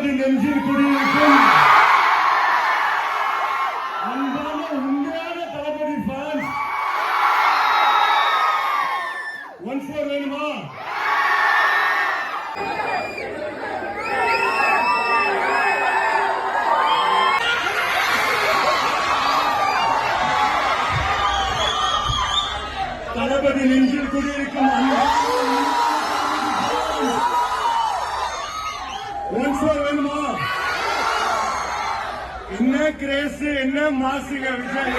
தளபதி நெஞ்சில் குடியிருக்கும் அன்பான உண்மையான தளபதி ஃபேன்ஸ் ஒன்ஸ் மோர் வேணுமா? தளபதி நெஞ்சில் குடியிருக்கும் ஒன்ஸ் மோர் வேணுமா? என்ன கிரேஸ், என்ன மாசுங்க விஜய்.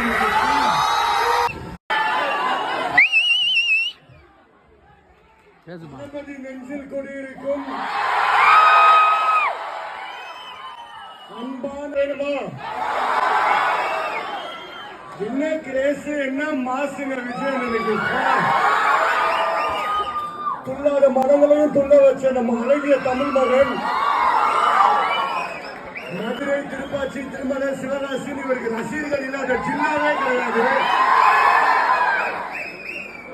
தளபதி நெஞ்சில் குடியிருக்கும் அன்பான வேணுமா? என்ன கிரேஸ், என்ன மாசுங்க விஜய். துள்ளாத மனங்களையும் துள்ள வச்ச நம்ம அழகிய தமிழ் மகன் மதுரை, திருப்பாச்சி, திருமலை, சிவகாசி இவருக்கு ரசிகர்கள் இல்லாத ஜில்லாவே கிடையாது.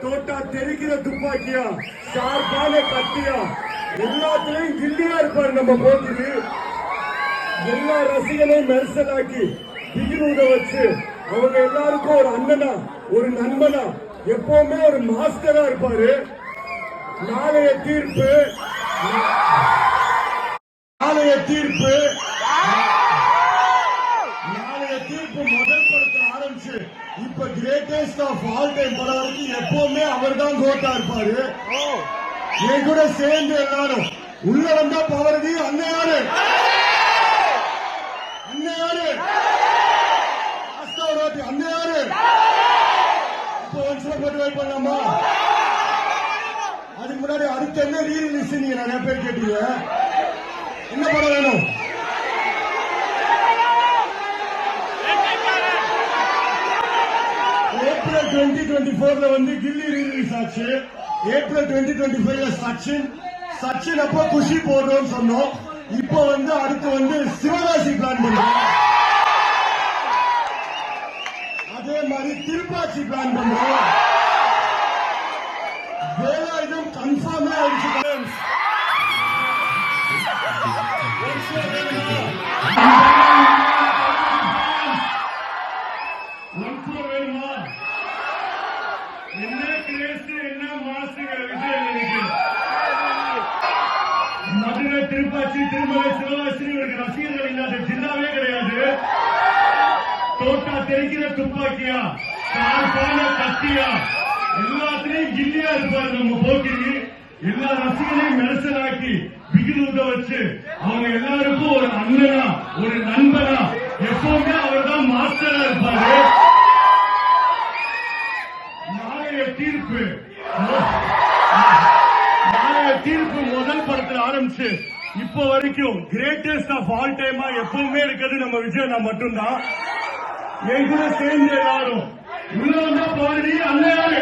தோட்டா தெரிக்கிற துப்பாக்கியா, ஷார்ப்பான கத்தியா, எல்லாத்திலையும் கில்லியா இருப்பார் நம்ம போட்டி. எல்லா ரசிகனையும் மெர்சலாக்கி திகிலூத வச்சு அவங்க எல்லாருக்கும் ஒரு அண்ணனா, ஒரு நண்பனா, எப்பவுமே ஒரு மாஸ்டரா இருப்பாரு. நாளைய தீர்ப்பு முதல் படத்தில் ஆரம்பிச்சு இப்ப கிரேட்டஸ்ட் ஆஃப் ஆல் டைம் படம் வரைக்கும் எப்பவுமே அவர் தான் கோட்டா இருப்பாரு. என் கூட சேர்ந்து எல்லாரும் உள்ள வந்தா பவரதி அன்னையாரு அன்னையாரு இப்போ ஒன்ஸ் போட்டு வெயிட் பண்ணலாமா? அதுக்கு முன்னாடி அடுத்த என்ன ரீரிலீஸ் நீங்க நிறைய பேர் கேட்டீங்க. என்ன படம் வேணும்? ஏப்ரல் 2024 வந்து கில்லி ரீரிலீஸ் ஆச்சு. ஏப்ரல் 2025 சச்சின் அப்போ குஷி போடுறோம்னு சொன்னோம். இப்போ வந்து அடுத்து வந்து சிவகாசி பிளான் பண்றோம். அதே மாதிரி திருப்பாச்சி பிளான் பண்றோம். வேலாயுதம் கன்ஃபார்மே ஆயிடுச்சு. வேணுமா? என்ன கிரேஸ், என்ன மாசுங்க விஜய். மதுரை, திருப்பாச்சி, திருமலை, சிவகாசி இவருக்கு ரசிகர்கள் இல்லாத ஜில்லாவே கிடையாது. தோட்டா தெரிக்கிற துப்பாக்கியா, ஷார்ப்பான கத்தியா, எல்லாத்திலையும் கில்லியா இருப்பாரு நம்ம போக்கிரி. எல்லா ரசிகரையும் மெர்சலாக்கி பிகிலூத வச்சு அவங்க எல்லாருக்கும் ஒரு அண்ணனா, ஒரு நண்பனா, எப்பவுமே அவர் தான் மாஸ்டரா இருப்பாரு. நாளைய தீர்ப்பு முதல் படத்தில் ஆரம்பிச்சு இப்ப வரைக்கும் கிரேட்டஸ்ட் ஆஃப் ஆல் டைமா எப்பவுமே இருக்கிறது நம்ம விஜய் மட்டும்தான். என் கூட சேர்ந்து எல்லாரும் உள்ள வந்தா பாருடி அன்னையாரு